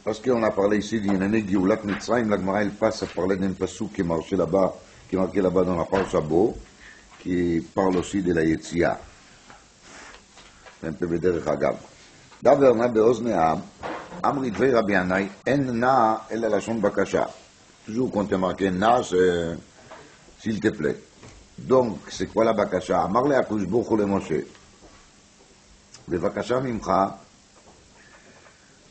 Parce qu'on a parlé ici d'une année Geulat Mitzrayim, la Gemara elle passe à parler d'un passouk qui est marqué là-bas dans la Parasha Bo, qui parle aussi de la Yetzia. C'est un peu bederech Hagav. Daber na be'ozne am, amri dvei Rabbi Yanai, en na el lashon bakasha. Toujours quand il y a marqué na, c'est s'il te plaît. Donc, c'est quoi la bakasha? Amar le Akadosh Baruch Hu le Moshe. בבקשה ממך,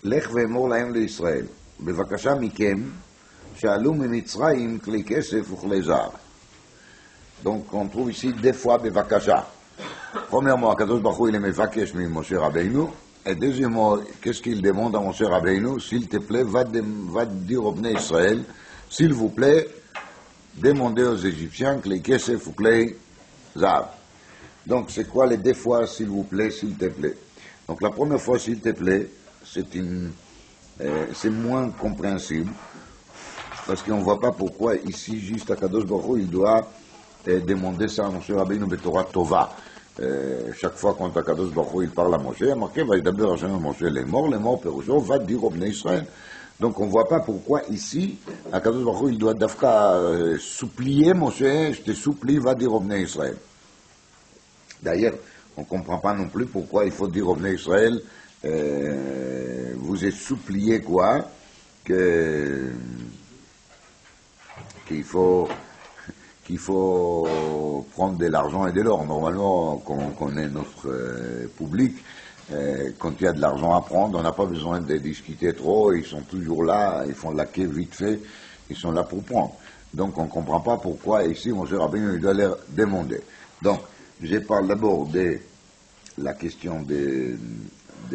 לך ואמור להם לישראל, בבקשה מכם, שעלו ממצרים כלי כסף וכלי זהב. Donc on trouve ici deux fois bevakasha. Premièrement, Akadosh Baruch Hu il est mevakesh mi Moshe Rabbeinu, et deuxièmement, qu'est-ce qu'il demande à Moshe Rabbeinu? S'il te plaît, va dire au Bnei Israël, s'il vous plaît, demandez aux Égyptiens kli kesef ou kli zahav. Donc, c'est quoi les deux fois, s'il vous plaît, s'il te plaît? Donc, la première fois, s'il te plaît, c'est moins compréhensible, parce qu'on ne voit pas pourquoi ici, juste à Kadosh Baruch Hu, il doit demander ça à Moshe Rabbeinu Betorah Tova. Chaque fois quand Kadosh Baruch Hu, il parle à Moshe, il y a marqué, va y d'abord à Moshe, les morts, Péroucho, va dire au Bnei Israël. Donc, on ne voit pas pourquoi ici, à Kadosh Baruch Hu, il doit d'Afka supplier Moshe, je te supplie, va dire au Bnei Israël. D'ailleurs, on ne comprend pas non plus pourquoi il faut dire au Bnei Israël, vous êtes supplié quoi, qu'il faut prendre de l'argent et de l'or. Normalement, quand on connaît notre public, quand il y a de l'argent à prendre, on n'a pas besoin de discuter trop, ils sont toujours là, ils font la quai vite fait, ils sont là pour prendre. Donc on ne comprend pas pourquoi ici, Moshe Rabbeinu, il doit leur demander. Donc, je parle d'abord de la question de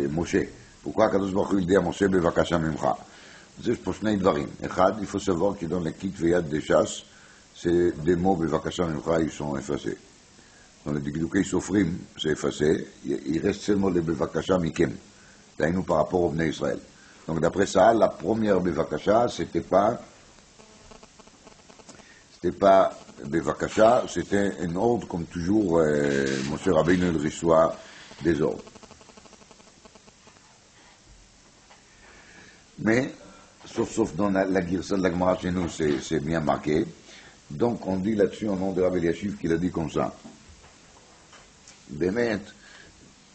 Moshe. Pourquoi Kadosh Baruch Hu dit à Moshe bevakasha mimcha? C'est pour shnei dvarim. Echad, il faut savoir que dans les kit veyad des chasses, ces deux mots bevakasha mimcha, ils sont effacés. Dans les Dikdukei Sofrim, c'est effacé. Il reste seulement les bevakasha mikem. D'ailleurs, par rapport au Bnei Israël. Donc d'après ça, la première bevakasha, c'était pas Bevakasha, c'était un ordre, comme toujours, Moshe Rabbeinu il reçoit des ordres. Mais, sauf dans la Girsa de la Gemara chez nous, c'est bien marqué. Donc, on dit là-dessus, au nom de Rabbi Eliashiv, qu'il a dit comme ça. Bémet,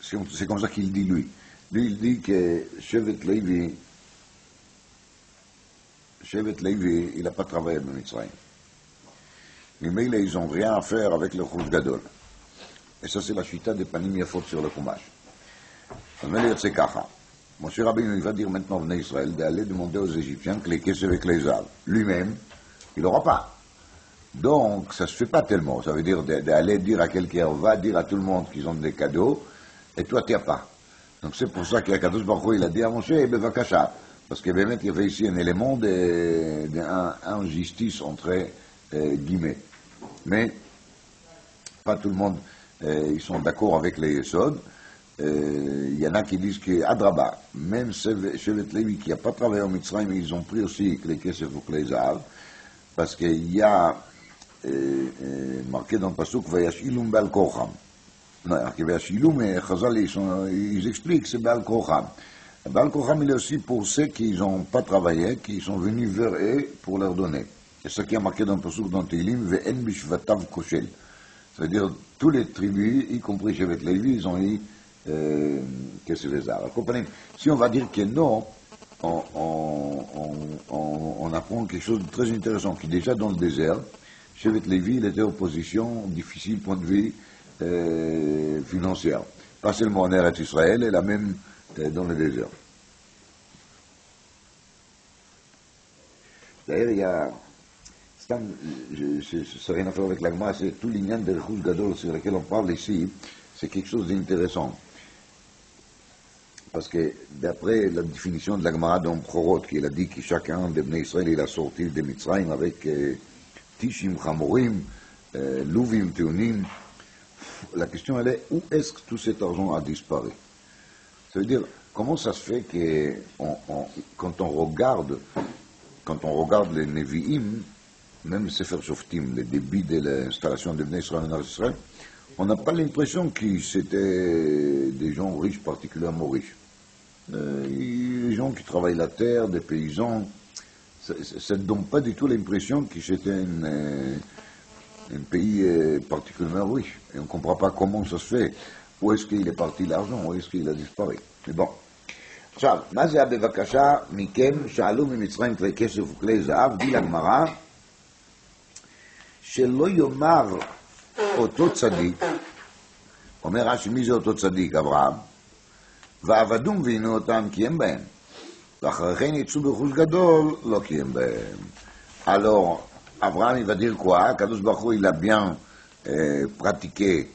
c'est comme ça qu'il dit, lui. Lui, il dit que Shevet Levi, il n'a pas travaillé à Mitzrayim. Mais ils n'ont rien à faire avec le Rouge Gadol. Et ça, c'est la chita des Panim Yafot sur le Chumash. C'est Kacha. Moshe Rabbeinu, il va dire maintenant au Bnei Israël d'aller demander aux Égyptiens que les kesef avec les zav. Lui-même, il n'aura pas. Donc, ça ne se fait pas tellement. Ça veut dire d'aller dire à quelqu'un, va dire à tout le monde qu'ils ont des cadeaux, et toi, tu n'as pas. Donc, c'est pour ça qu'Akadosh Baruch Hu, il a dit à Moshe, bevakasha. Parce qu'il y avait ici un élément d'injustice entre guillemets. Mais pas tout le monde, ils sont d'accord avec les Yesod. Il y en a qui disent que Adraba, même Shevet Levi qui n'a pas travaillé au Mitzrayim, ils ont pris aussi les Kesef ou les Zahav, parce qu'il y a marqué dans le Pasuk Vayashilum Be'al Kocham. Non, il y a Vayashilum, mais Chazal, ils expliquent, c'est Be'al Kocham. Be'al Kocham, il est aussi pour ceux qui n'ont pas travaillé, qui sont venus vers eux pour leur donner. C'est ce qui est marqué dans le Pasuk dans Tehillim, Ve'en bishvatav koshel. C'est-à-dire, toutes les tribus, y compris Shevet Levi, ils ont eu qu'est-ce que c'est. Alors, comprenez, si on va dire que non, on apprend quelque chose de très intéressant, qui déjà dans le désert, Shevet Levi, il était en position difficile, point de vue financière. Pas seulement en Eretz Israël, et là même dans le désert. D'ailleurs, il y a... ça n'a rien à faire avec la Gemara, c'est tout l'ignan de Rechus Gadol sur lequel on parle ici, c'est quelque chose d'intéressant. Parce que d'après la définition de la Gemara dans Chorot, qui a dit que chacun des Bnei Israël il a sorti de Mitzrayim avec Tishim, Chamorim, Louvim, Teunim, la question elle est, où est-ce que tout cet argent a disparu? Ça veut dire, comment ça se fait que quand on regarde les Nevi'im, même Sefer Shoftim, le début de l'installation des Bnei Israël en Israël, on n'a pas l'impression que c'était des gens riches, particulièrement riches. Les gens qui travaillent la terre, des paysans, ça ne donne pas du tout l'impression que c'était un pays particulièrement riche. Et on ne comprend pas comment ça se fait. Où est-ce qu'il est parti l'argent? Où est-ce qu'il a disparu? Mais bon. עכשיו, מה זה בבקשה מכם שאלו ממצרים כלי כסף וכלי זהב? דיל הגמרא, שלא יאמר אותו צדיק, אומר רש"י, מי זה אותו צדיק? אברהם, ועבדום ועינו אותם כי הם בהם, ואחרי כן יצאו ברכוש גדול, לא כי הם בהם. Alors, Abraham, il va dire quoi? Kadosh Baruch Hu, il a bien pratiqué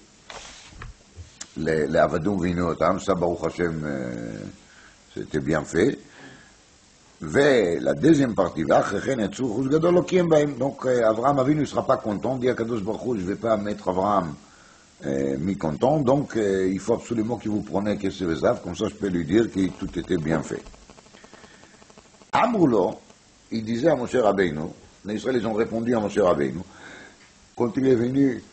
les Avadoum Vinu Otam, ça, Baruch Hashem, c'était bien fait. Et la deuxième partie, donc Abraham Avinu ne sera pas content, dit à Kadosh Baruch Hu, je ne vais pas mettre Abraham mi-content, donc il faut absolument que vous preniez Kesef et Zav, comme ça je peux lui dire que tout était bien fait. Amroulo, il disait à Moshe Rabbeinu, les Israéliens ont répondu à Moshe Rabbeinu, quand il est venu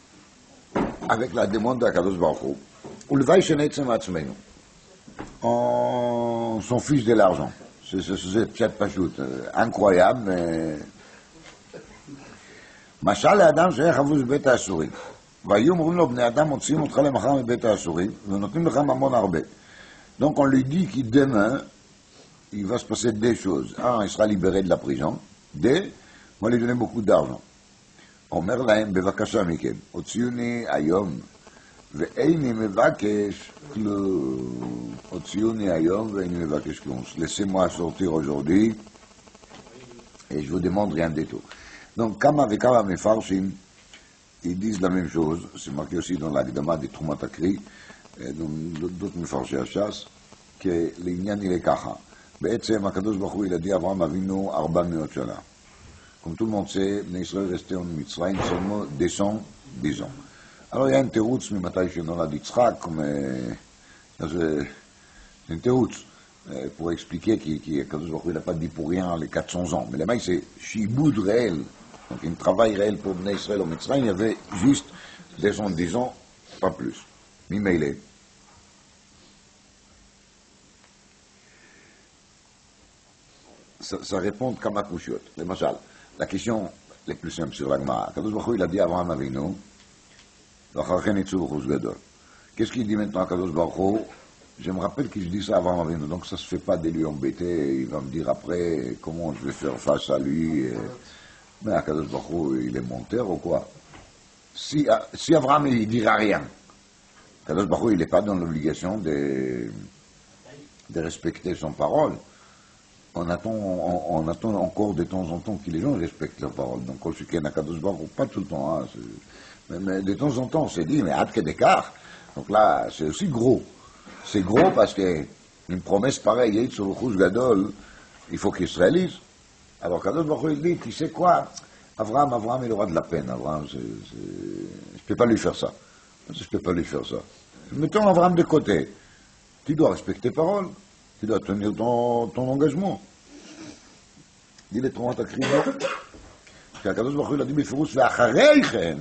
avec la demande à Kadosh Baruch Hu, Ulvaï Shenetzem Atzmeinu, on s'en fiche de l'argent. C'est peut-être pas tout incroyable, mais. משל לאדם שהיה חבוש בבית האסורים, והיו אומרים לו, בני אדם מוציאים אותך למחר מבית האסורים, ונותנים לך ממון הרבה. Donc on lui dit que demain, il va se passer deux choses. Un, il sera libéré de la prison. Deux, on va lui donner beaucoup d'argent. אומר להם, בבקשה מכם, הוציאוני היום, ואיני מבקש כלום. הוציאוני היום ואיני מבקש כלום. Laissez-moi sortir aujourd'hui, et je vous demande rien du tout. Donc, Kama Vekama Mefarshim, ils disent la même chose, c'est marqué aussi dans l'Agdama des Troumat Akri, et dans d'autres Mefarshim Hachas, que l'Inyan il est Kacha. בעצם, הקדוש ברוך הוא ילדי אברהם אבינו 400 שנה. Comme tout le monde sait, בני ישראל restés en Mitzrayim seulement 210 ans. Alors il y a un théroutz, ממתי שנולד יצחק, c'est un théroutz, pour expliquer qu'Akadosh Baruch Hu n'a pas dit pour rien les 400 ans. Mais là-bas, c'est shiboud réel, donc un travail réel pour Bnei Israël au Mitzrayim, il y avait juste 210 ans, pas plus. Mimeilé. Ça répond comme à Kouchiot. La question la plus simple sur la Gemara. Akadosh Baruch Hu, il a dit à Abraham Avinu, qu'est-ce qu'il dit maintenant à Kadosh Baruch Hu? Je me rappelle que je dis ça avant Avinu, donc ça se fait pas de lui embêter, il va me dire après comment je vais faire face à lui. Mais Kadosh Baruch Hu, il est menteur ou quoi? Si Abraham il dira rien, Kadosh Baruch Hu, il n'est pas dans l'obligation de respecter son parole. On attend encore de temps en temps que les gens respectent leur parole. Donc, quand je suis Kadosh Baruch Hu, pas tout le temps, hein, mais de temps en temps, on s'est dit, mais hâte que d'écart. Donc là, c'est aussi gros. C'est gros parce qu'une promesse pareille, sur le Chouch Gadol, il faut qu'il se réalise. Alors, Kadosh Baruch Hu, il dit, tu sais quoi, Abraham, il aura de la peine. Abraham, je ne peux pas lui faire ça. Je ne peux pas lui faire ça. Mettons Abraham de côté. Tu dois respecter tes paroles. Tu dois tenir ton engagement. Il est trop en ta crise. Kadosh Baruch Hu, il a dit, mais Fourouch, ואחריכם,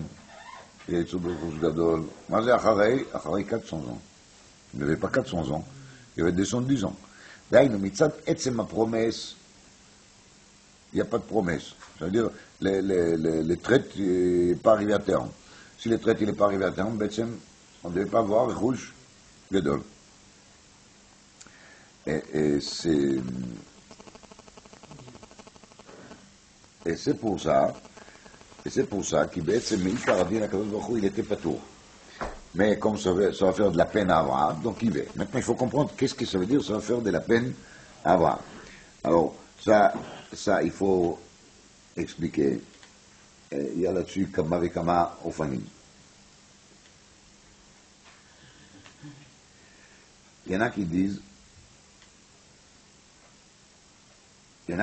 יצאו ברכוש גדול. מה זה אחרי? אחרי 400 ans. Il n'y avait pas 400 ans, il y avait 210 ans. D'ailleurs, מצד עצם הפרומס, il n'y a pas de promesse. C'est-à-dire, les traites n'est pas arrivé à terme. Si les traites n'est pas arrivé à terme, on ne devait pas avoir רכוש גדול. Et c'est pour ça qu'il il était pas tout. Mais comme ça va faire de la peine à Abraham, donc il va. Maintenant, il faut comprendre qu'est-ce que ça veut dire, ça va faire de la peine à Abraham. Alors, ça il faut expliquer. Il y a là-dessus Kama Vekama Ofanim. Il y en a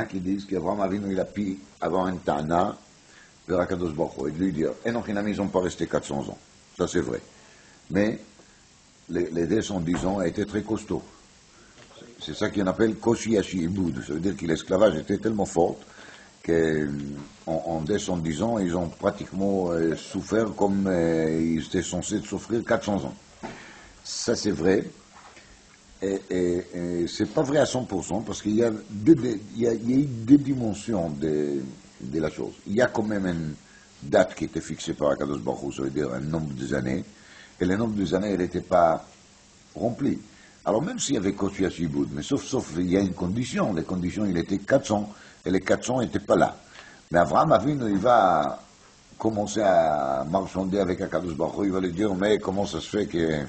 qui disent qu'Abraham Avinu, il a pu avoir une ta'ana vers Akadosh Baruch Hu et de lui dire, Enoch et Nami, ils n'ont pas resté 400 ans. Ça, c'est vrai. Mais les 210 ans a été très costaud. C'est ça qu'on appelle Koshi Hashi Iboud. Ça veut dire que l'esclavage était tellement fort qu'en 210 ans, ils ont pratiquement souffert comme ils étaient censés souffrir 400 ans. Ça, c'est vrai. Et c'est pas vrai à 100%, parce qu'il y a, il y a eu deux dimensions de la chose. Il y a quand même une date qui était fixée par Akadosh Baruch Hu, ça veut dire un nombre d'années, et le nombre d'années, elle n'était pas remplie. Alors même s'il y avait Koshia Shiboud, mais sauf, il y a une condition, les conditions, il était 400, et les 400 n'étaient pas là. Mais Avraham Avinu, il va commencer à marchander avec Akadosh Baruch Hu, il va lui dire, mais comment ça se fait que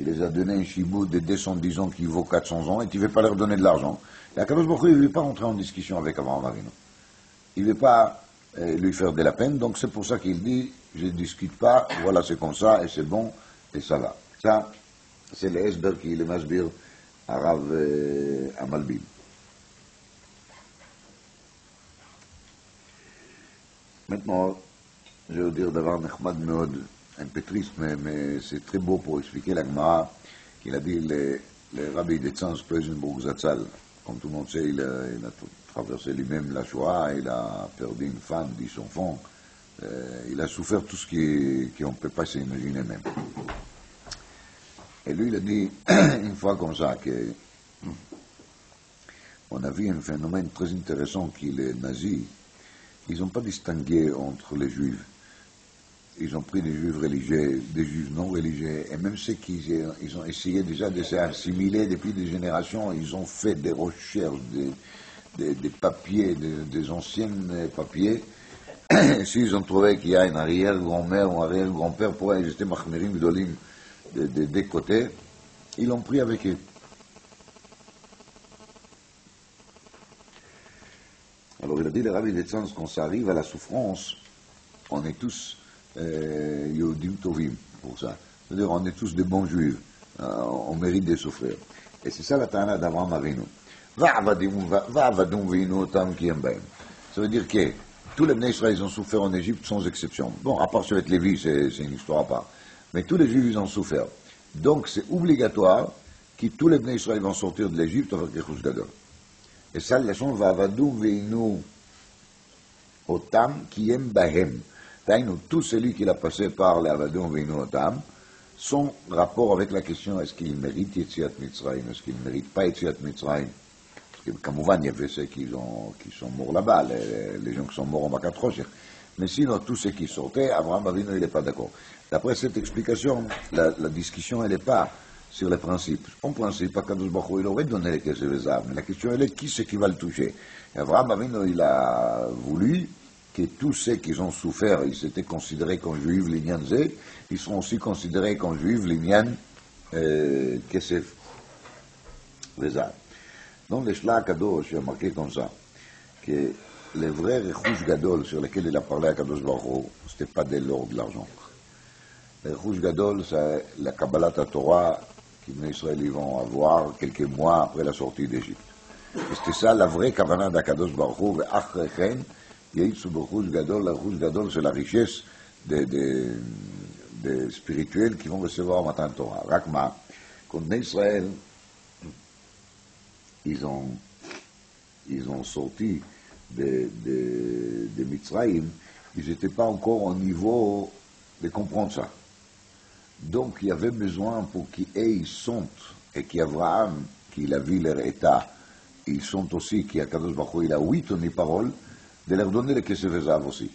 il les a donné un chibout de 210 ans qui vaut 400 ans et tu ne veux pas leur donner de l'argent. Et Akadosh Baruch Hu, il ne veut pas rentrer en discussion avec Avraham Avinu. Il ne veut pas lui faire de la peine, donc c'est pour ça qu'il dit, je ne discute pas, voilà c'est comme ça, et c'est bon, et ça va. Ça, c'est le Esber qui est le Masbir Arav Amalbim. Maintenant, je veux dire d'avoir Nechmad Meod, un peu triste, mais c'est très beau pour expliquer la Gemara qu'il a dit le Rabbi de Tzanz Peusenburg Zatzal. Comme tout le monde sait, il a traversé lui-même la Shoah, il a perdu une femme, 10 enfants, il a souffert tout ce qu'on ne peut pas s'imaginer même. Et lui, il a dit une fois comme ça que on a vu un phénomène très intéressant que les nazis, ils n'ont pas distingué entre les juifs. Ils ont pris des juifs religieux, des juifs non religieux, et même ceux qui ils ont essayé déjà de s'assimiler depuis des générations, ils ont fait des recherches, des papiers, des anciens papiers. S'ils ont trouvé qu'il y a une arrière-grand-mère ou un arrière-grand-père pour exister Mahmerim Gdolim des côtés, ils l'ont pris avec eux. Alors il a dit, le Rabbi de Tzanz, quand ça arrive à la souffrance, on est tous Yodim Tovim pour ça. C'est-à-dire, on est tous des bons juifs. On mérite de souffrir. Et c'est ça la ta'ana d'Avraham Avinu. Va'avadum ve'inu otam ki baim. Ça veut dire que tous les Bnei Israël, ils ont souffert en Égypte sans exception. Bon, à part avec Lévi, c'est une histoire à part. Mais tous les juifs, ils ont souffert. Donc, c'est obligatoire que tous les Bnei Israël vont sortir de l'Égypte avec les Rouge Gadol. Et ça, la chanson Va'avadum ve'inu otam ki baim. Tout celui qui l'a passé par l'Avadon Veinu Otam, son rapport avec la question est-ce qu'il mérite Yetziat Mitzrayim, est-ce qu'il ne mérite pas Yetziat Mitzrayim. Parce que, comme il y avait ceux qui sont morts là-bas, les gens qui sont morts en Makatroshir. Mais sinon, tous ceux qui sortaient, Abraham Avinu, il n'est pas d'accord. D'après cette explication, la discussion, elle n'est pas sur les principes. En principe, Akadosh Baruch Hu, il aurait donné les Kesef Ezav, mais la question, elle est qui c'est qui va le toucher. Et Abraham Avinu, il a voulu que tous ceux qui ont souffert, ils étaient considérés comme juifs l'Inyan Zé, ils seront aussi considérés comme juifs l'Inyan Kesef Ezav. Dans le Shla Kadosh, il y a marqué comme ça, que les vrais Rechush Gadol sur lesquels il a parlé à Kadosh Baruch Hu, ce n'était pas de l'or, de l'argent. Les Rechush Gadol, c'est la Kabbalat Torah que les Israéliens vont avoir quelques mois après la sortie d'Égypte. C'était ça la vraie Kavanah d'Akadosh Baruch Hu, ve'achrechen, Yehitzu b'Rechush Gadol. La Rechush Gadol, c'est la richesse des spirituels qui vont recevoir Matan Torah. Rakma, quand les Israël, ils ont sorti de Mitzrayim, ils n'étaient pas encore au niveau de comprendre ça. Donc il y avait besoin pour qu'ils sentent, et qu'Abraham, qu'il a vu leur état, ils sont aussi, qu'Akadosh Baruch Hu, il a donné parole, de leur donner le Kesef Ezav aussi.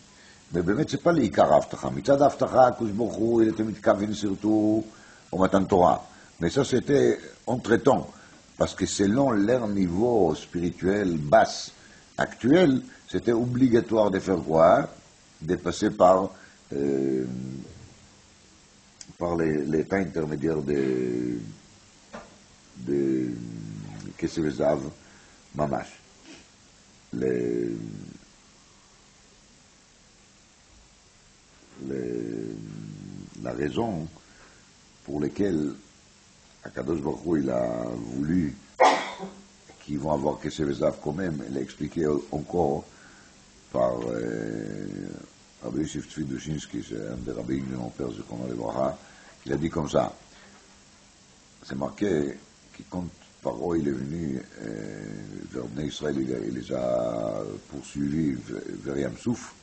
Mais באמת c'est pas לעיקר ההבטחה. מצד ההבטחה, הקדוש ברוך הוא, il était מתכוון surtout au Matan Torah. Mais ça c'était entre-temps. Parce que selon leur niveau spirituel basse actuel, c'était obligatoire de faire quoi? De passer par l'état intermédiaire de Kesef Ezav Mamash. La raison pour laquelle Akadosh Baruch Hu, il a voulu qu'ils vont avoir Kesef Ezav quand même, il a expliqué encore par Rabbi Yosef Tzvi Dushinsky, c'est un des rabbins de mon père, il a dit comme ça, c'est marqué que quand Paro il est venu vers Bnei Israël, il les a poursuivis vers Yam Souf,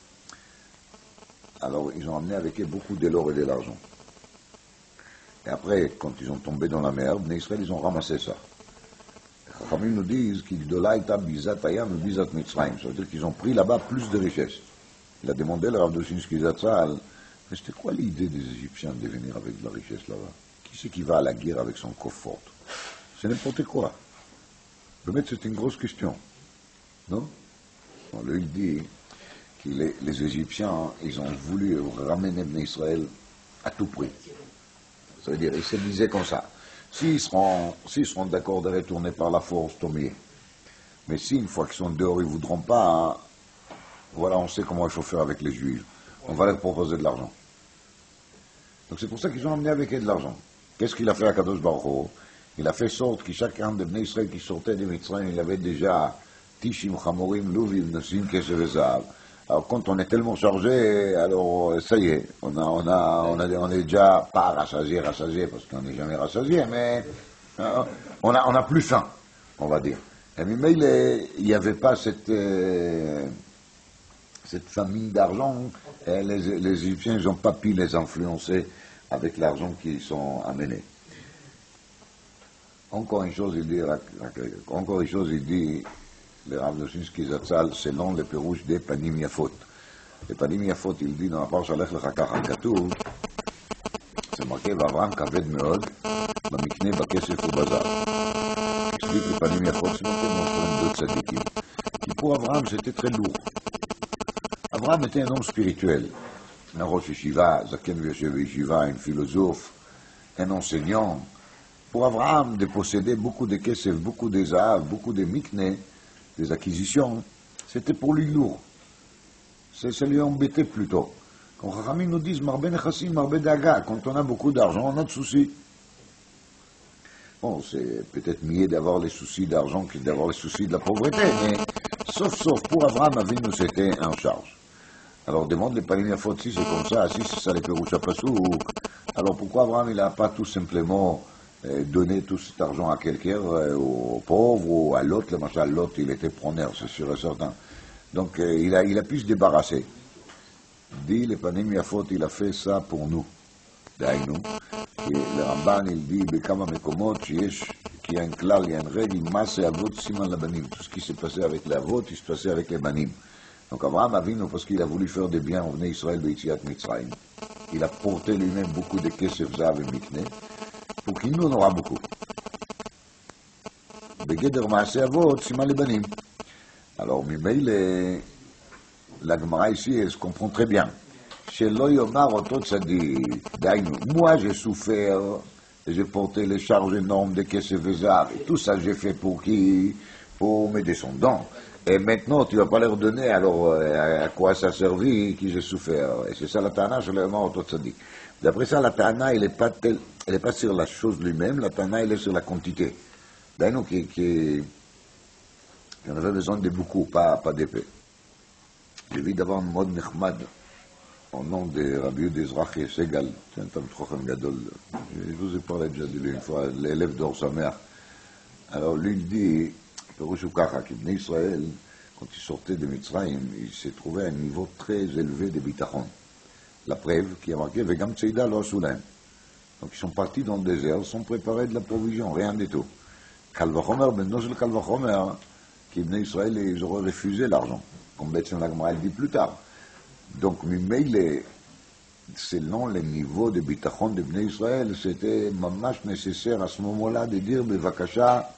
alors ils ont amené avec eux beaucoup de l'or et de l'argent. Et après, quand ils ont tombé dans la mer, les Israël, ils ont ramassé ça. Les Chachamim nous disent qu'Igdola eta bizat hayam et bizat Mitzrayim. Ça veut dire qu'ils ont pris là-bas plus de richesses. Il a demandé à Rav Doshinsky Zatzal, mais c'était quoi l'idée des Égyptiens de venir avec de la richesse là-bas? Qui c'est qui va à la guerre avec son coffre fort? C'est n'importe quoi. Peut-être c'est une grosse question. Non? Bon, lui, il dit que les Égyptiens, ils ont voulu ramener Bnei Israël à tout prix. Ça veut dire, ils se disaient comme ça. S'ils seront d'accord de retourner par la force, tant mieux. Mais si, une fois qu'ils sont dehors, ils ne voudront pas, hein, voilà, on sait comment il faut faire avec les Juifs. On va leur proposer de l'argent. Donc c'est pour ça qu'ils ont amené avec eux de l'argent. Qu'est-ce qu'il a fait à Kadosh Baruch Hu? Il a fait sorte que chacun des Bnei Israël qui sortait des Mitzrayim, il avait déjà Tishim, Chamorim, Luvim, Nosim, Keshev et Zahav. Alors quand on est tellement chargé, alors ça y est, on est déjà pas rassasié, parce qu'on n'est jamais rassasié, mais on a plus faim, on va dire. Mais il n'y avait pas cette famine d'argent. Les Égyptiens, ils n'ont pas pu les influencer avec l'argent qu'ils sont amenés. Encore une chose, il dit, le Rav Doshinsky Zatzal, selon le pérouche des Panim Yafot. Les Panim Yafot, il dit dans la parole Shalech Lechakach Al-Katuv, c'est marqué Vavram Kaved Meod, Bamikne Bakesef Ubazar. Explique les Panim Yafot, c'est marqué dans le deux tzadikim. Et pour Avram, c'était très lourd. Avram était un homme spirituel, un rosh yeshiva, Zaken Yeshev Yeshiva, un philosophe, un enseignant. Pour Abraham, de posséder beaucoup de kesef, beaucoup de zahav, beaucoup de mikne, des acquisitions, c'était pour lui lourd. Ça lui embêtait plutôt. Quand Chachamim nous disent Marbe Nechassim, Marbe Daga, quand on a beaucoup d'argent, on a de soucis. Bon, c'est peut-être mieux d'avoir les soucis d'argent que d'avoir les soucis de la pauvreté, mais sauf, pour Abraham, Avinu, c'était en charge. Alors demande les Panim Yafot, si c'est comme ça, si c'est ça les Péroucha Passou, alors pourquoi Abraham, il n'a pas tout simplement donner tout cet argent à quelqu'un, aux pauvres, ou à l'autre, le machin, l'autre, il était preneur, c'est sûr et certain. Donc, il a pu se débarrasser. Dit, le Panim Yafot, il a fait ça pour nous. D'ailleurs, le Ramban, il dit, Bekama Mekomot, qu'il y a un klal, il y a une règle, Masse Avot, Siman Labanim. Tout ce qui s'est passé avec les Avot, il se passait avec les Banim. Donc, Abraham Avinu, parce qu'il a voulu faire des biens, on venait Israël, Beitziat Mitzrayim. Il a porté lui-même beaucoup de Kesef, Zahav et Mikne. Pour qu'il nous en aura beaucoup. Begeder Maaseh Avot, Siman Lebanim. Alors, Mimeil, la Gemara ici, elle se comprend très bien. Chez Loyomar, Oto Tzadik, moi j'ai souffert, j'ai porté les charges énormes de Kesef et Zahav, et tout ça j'ai fait pour qui? Pour mes descendants. Et maintenant, tu ne vas pas leur donner, alors à quoi ça servit, qui j'ai souffert? Et c'est ça la Tana, chez Loyomar, Oto Tzadik. D'après ça, la Tana, elle n'est pas sur la chose lui-même, la Tana, elle est sur la quantité. D'ailleurs, on avait besoin de beaucoup, pas d'épée. J'ai vu d'abord un mode Nechmad, au nom de Rabbi Yudezrach et Segal, c'est un Tam Chochem Gadol. Je vous ai parlé déjà de lui une fois, l'élève d'Or Samer. Alors lui, il dit, Perouchou Kacha, qu'Ibn Israël, quand il sortait de Mitzrayim, il s'est trouvé à un niveau très élevé de bitachon. La preuve qui a marqué Vegam Tseida lo Asulaim. Donc ils sont partis dans le désert, sont préparés de la provision, rien du tout. Kalvachomer, ben non, c'est le Kalvachomer, qui Ibn Israël, ils auraient refusé l'argent, comme Betsen Lagma dit plus tard. Donc, Mimeil, selon les niveaux de bitachon d'Ibn Israël, c'était mamash nécessaire à ce moment-là de dire Bevakasha,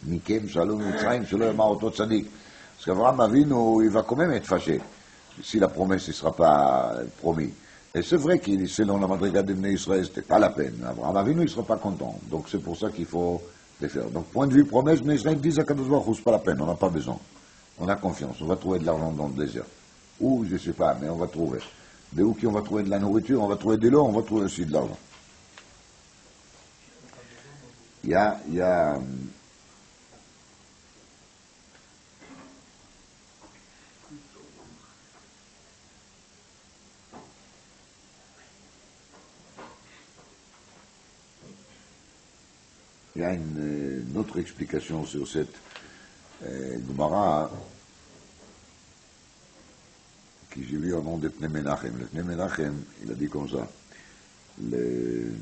Mikem, Shalom, Mitzrayim, Shalom, Yomar, Oto Tzadik. Parce qu'Avraham Avinu, il va quand même être fâché si la promesse ne sera pas promise. Et c'est vrai que selon la madriga d'Ibn Israël, c'était pas la peine. Avraham Avinu, il ne sera pas content. Donc c'est pour ça qu'il faut les faire. Donc point de vue promesse, Ibn Israël dit à Kadosh Baruch Hu, c'est pas la peine, on n'a pas besoin. On a confiance, on va trouver de l'argent dans le désert. Ou, je ne sais pas, mais on va trouver. De où qu'on va trouver de la nourriture, on va trouver de l'eau, on va trouver aussi de l'argent. Il y a une autre explication sur cette Gemara qui j'ai lu au nom de Pnei Menachem. Le Pnei Menachem, il a dit comme ça. le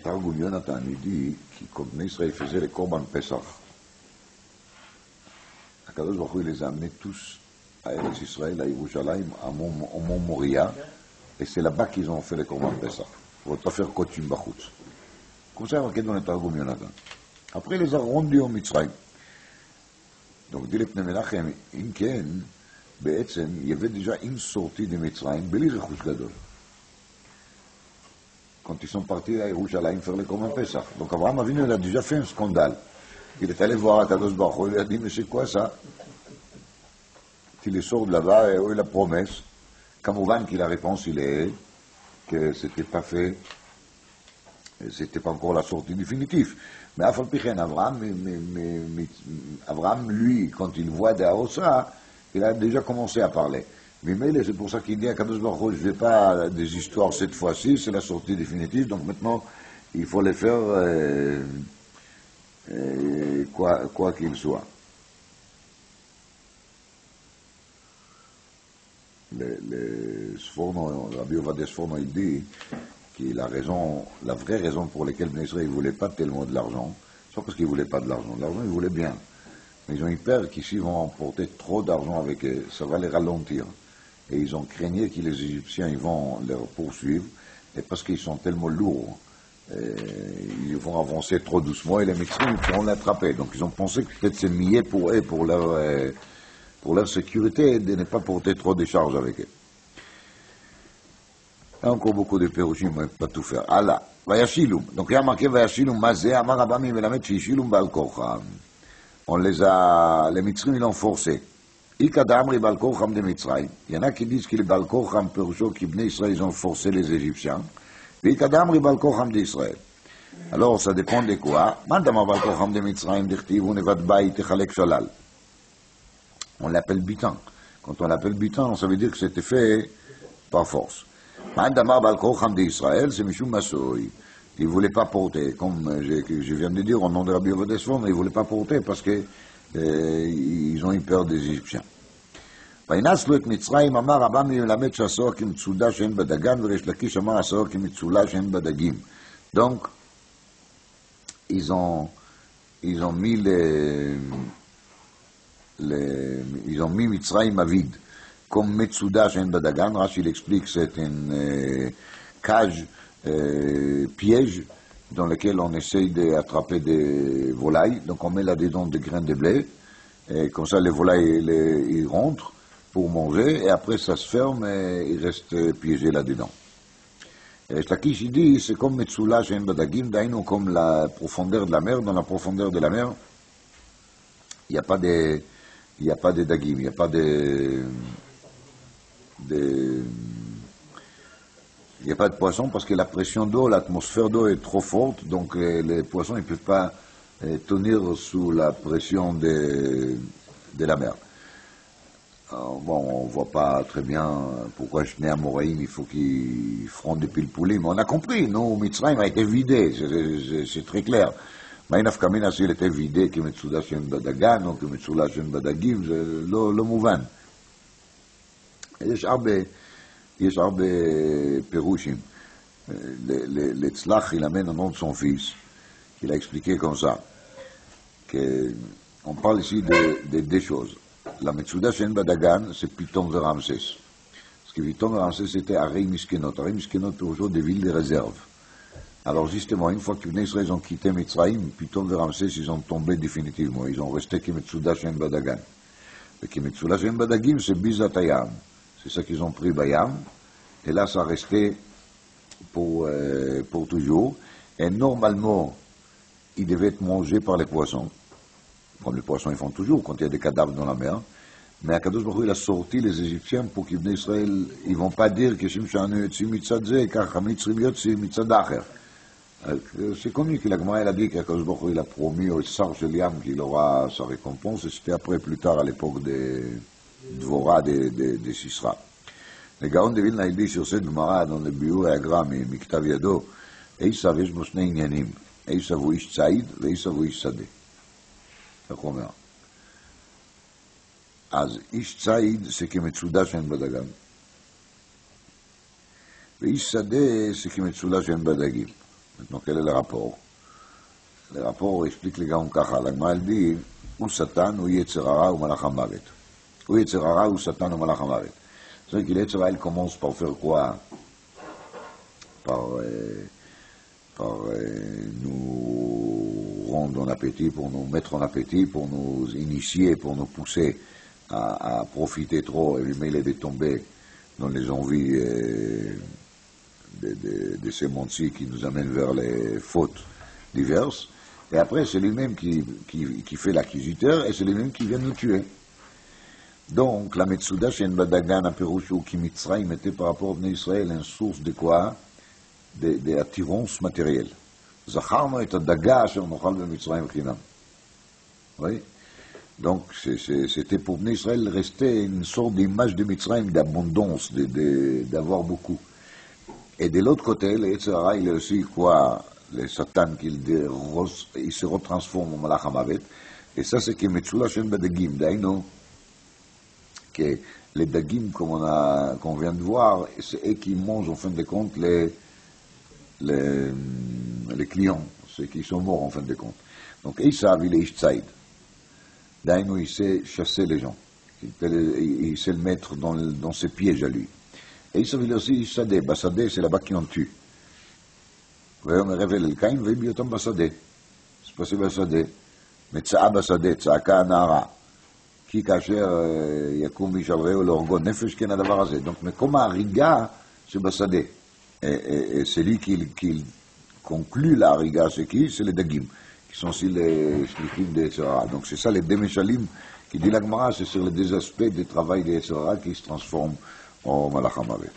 Targum Yonatan, il dit que quand Israël faisait les Korban Pesach, Akadosh Baruch Hu, il les a amenés tous à Eretz Israël, à Yerushalayim, au mont Moria, et c'est là-bas qu'ils ont fait les Korban Pesach. On ne va pas faire Kochim Bachutz. Comme ça, il y a marqué dans le Targum Yonatan. Après, il les a rendus en Mitzrayim. Donc, dit le Pnei Menachem, Inken, בעצם, il y avait déjà une sortie de Mitzrayim, בלי רכוש גדול. Quand ils sont partis à Yerushalayim faire le Korban Pesach. Donc, Abraham Avinu, il a déjà fait un scandale. Il est allé voir Akadosh Baruch Hu, il a dit, mais c'est quoi ça? Il les sort de là-bas, et où est la promesse? Kamouvan, qui la réponse, il est que c'était pas fait, c'était pas encore la sortie définitive. Mais Abraham, lui, quand il voit des Haossa, il a déjà commencé à parler. Mais c'est pour ça qu'il dit à Kadosh Baruch Hu, je ne vais pas des histoires cette fois-ci, c'est la sortie définitive, donc maintenant, il faut les faire quoi qu'il soit. Le Sforno, Rabbi Ovadia Sforno, il dit qu'il a raison, la vraie raison pour laquelle Ben Israël ne voulait pas tellement de l'argent, c'est pas parce qu'il ne voulait pas de l'argent, il voulait bien. Mais ils ont eu peur qu'ici ils vont emporter trop d'argent avec eux, ça va les ralentir. Et ils ont craigné que les Égyptiens ils vont les poursuivre, et parce qu'ils sont tellement lourds, ils vont avancer trop doucement, et les Mexicains ils pourront l'attraper. Donc ils ont pensé que peut-être c'est mieux pour eux, pour leur sécurité, de ne pas porter trop de charges avec eux. Il y a encore beaucoup de pérushim, on ne peut pas tout faire. Allah, Vayashilum. Donc il y a marqué Vayashilum, Mazé, Amar Abami, Melamed, Shishilum, Balkorcha. Les Mitzrim, ils l'ont forcé. Ikadamri Balkorcham de Mitzrayim. Il y en a qui disent que les Balkorcham, Perusho, qui venaient Israël, ils ont forcé les Égyptiens. Puis Ikadamri Balkorcham d'Israël. Alors, ça dépend de quoi. Mandama Balkorcham de Mitzrayim, d'Irtiv, on evad baï, techalek shalal. On l'appelle butin. Quand on l'appelle butin, ça veut dire que c'était fait par force. Mandama Balkorcham d'Israël, c'est Mishum Masoï. Ils ne voulaient pas porter, comme je viens de dire au nom de Rabbi Ovadia Sforno, ils ne voulaient pas porter parce que ils ont eu peur des Égyptiens. וינצלו את מצרים, אמר רבא מלמד שעשור כמצודה שאין בדגן, וריש לקיש אמר עשור כמצולה שאין בדגים. Donc, ils ont mis ils ont mis Mitzrayim à vide, comme Metsuda שאין בדגן. Rashi il explique c'est une cage, piège, dans lequel on essaye d'attraper des volailles. Donc on met là-dedans des grains de blé, et comme ça les volailles ils rentrent pour manger, et après ça se ferme et ils restent piégés là-dedans. Shlakish il dit, c'est comme Metsula Shen Badagim, d'ailleurs comme la profondeur de la mer. Dans la profondeur de la mer, il n'y a pas de dagim, il n'y a pas il n'y a pas de poissons parce que la pression d'eau, l'atmosphère d'eau est trop forte, donc les poissons ne peuvent pas tenir sous la pression de la mer. Alors, bon, on ne voit pas très bien pourquoi je tenais à Moraïm, il faut qu'ils frondent depuis le poulet, mais on a compris, nous, Mitzrayim a été vidé, c'est très clair. Maïnaf Kamina, s'il était vidé, que Metsuda Shen Badagan, ou que Metsula Shen Badagim, le mouvant. יש הרבה פירושים. לצלח il amène au nom de son fils, qu'il a expliqué comme ça, qu'on parle ici de deux choses. La Metsuda Shen Badagan, c'est Pitom de Ramsès. Parce que Pitom de Ramsès c'était Arei Miskenot. Arei Miskenot, toujours des villes de réserve. Alors justement, une fois que les Israéliens ont quitté Mitzrayim, Pitom de Ramsès, ils ont tombé définitivement. Ils ont resté que Metsuda Shen Badagan. Et que Metsuda Shen Badagim, c'est Bizatayam. C'est ça qu'ils ont pris Bayam, et là ça restait pour toujours, et normalement ils devaient être mangés par les poissons, comme les poissons ils font toujours quand il y a des cadavres dans la mer, mais Akadosh Baruch Hu il a sorti les Égyptiens pour qu'ils venaient Israël, ils vont pas dire que Shimshanu yotzi mitzad ze, car Hamitzrim yotzi mitzad acher. C'est connu que la Gemara a dit qu'Akadosh Baruch Hu il a promis au Sar Sheliam qu'il aura sa récompense, et c'était après plus tard à l'époque des Dvora de Sisra. Le Gaon de Vilna il dit sur cette Gemara dans le Biur et Agra Miktav Yado, Eisav יש בו שני עניינים, Eisav הוא איש ציד ואיsav הוא איש שדה. איך הוא אומר? אז איש ציד זה כמצודה שאין בדגן. ואיש שדה c'est qui מצולה שאין בדגים. Maintenant, quel est le rapport? Le rapport explique les gars ככה, l'Agmal dit, הוא שטן, הוא יצר הרע, הוא מלאך המוות. הוא יצר הרע, הוא שטן, הוא מלאך המוות. C'est-à-dire que l'Yetzer Hara, il commence par faire quoi? Par nous rendre en appétit, pour nous mettre en appétit, pour nous initier, pour nous pousser à profiter trop, et mais il est de tomber dans les envies de ces mondes-ci qui nous amènent vers les fautes diverses. Et après, c'est lui-même qui fait l'acquisiteur, et c'est lui-même qui vient nous tuer. Donc, la Metsuda chez Badagan à Pérouchou, qui Mitzrayim était par rapport à Bnei Israël une source de quoi? D'attirance matérielle. Zacharno est un daga sur Nochal de Mitzrayim Chinam. Oui? Donc, c'était pour Bnei Israël rester une sorte d'image de Mitzrayim, d'abondance, d'avoir beaucoup. Et de l'autre côté, le Yetzer Hara, il est aussi quoi? Le Satan, il se retransforme en Malach HaMavet. Et ça, c'est que Metzula Shen Badagim, d'ailleurs, que les dagim, comme qu'on vient de voir, c'est eux qui mangent en fin de compte les clients, ceux qui sont morts en fin de compte. Donc Esav, il est Ishtzayid. D'ailleurs, il sait chasser les gens. Il sait le mettre dans ses pièges à lui. Esav, il est aussi Ishsadeh. Bassadeh, c'est là-bas qu'on tue. Voyons, on révèle le Caïn, va y avoir Bassadeh. C'est passé Bassadeh. Mais Tsa'a Bassadeh, Tsa'aka Anara. כי כאשר יקום וישברהו להורגו נפש כן הדבר הזה. Donc, מקום ההריגה שבשדה. C'est lui qui conclut la hariga, c'est qui? C'est les dagim, qui sont aussi les shlichim de Yetzer Hara. Donc c'est ça les deux meshalim qui dit la Gemara, c'est sur les deux aspects du travail de Yetzer Hara qui se transforment en Malach HaMavet.